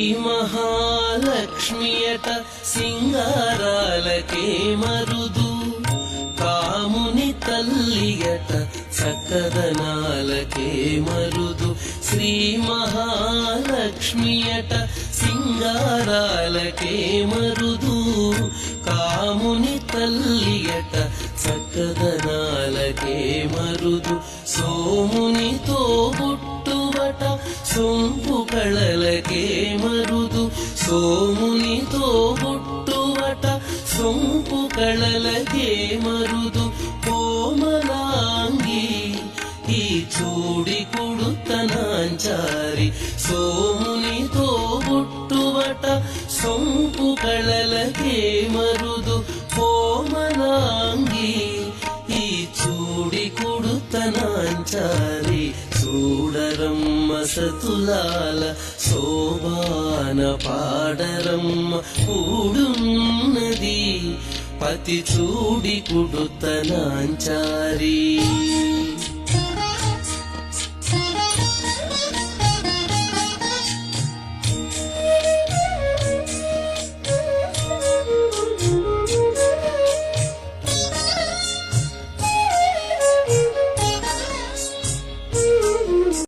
ఈ మహాలక్ష్మియట సింగారాలకే మరుదు, కాముని తల్లియట చక్కదనాలకే మరుదు. శ్రీ మహాలక్ష్మియట సింగారాలకే మరుదు, కాముని తల్లియట చక్కదనాలకే మరుదు. సోమునితో బుట్టువట సొంపు కళలకే మరుదు, సోమునితో బుట్టువట సొంపు కళలకే మరుదు. కోమలాంగి ఈ చూడి కుడుతనాంచారి, సోమునితో బుట్టువట సొంపు కళలకే మరుదు. కోమలాంగి ఈ చూడి కుడుతనాంచారి, చూడరమ్మ సతులాల శోభాన పాడరమ్మ కూడున్నది, పతి చూడి కుడుతనాంచారి.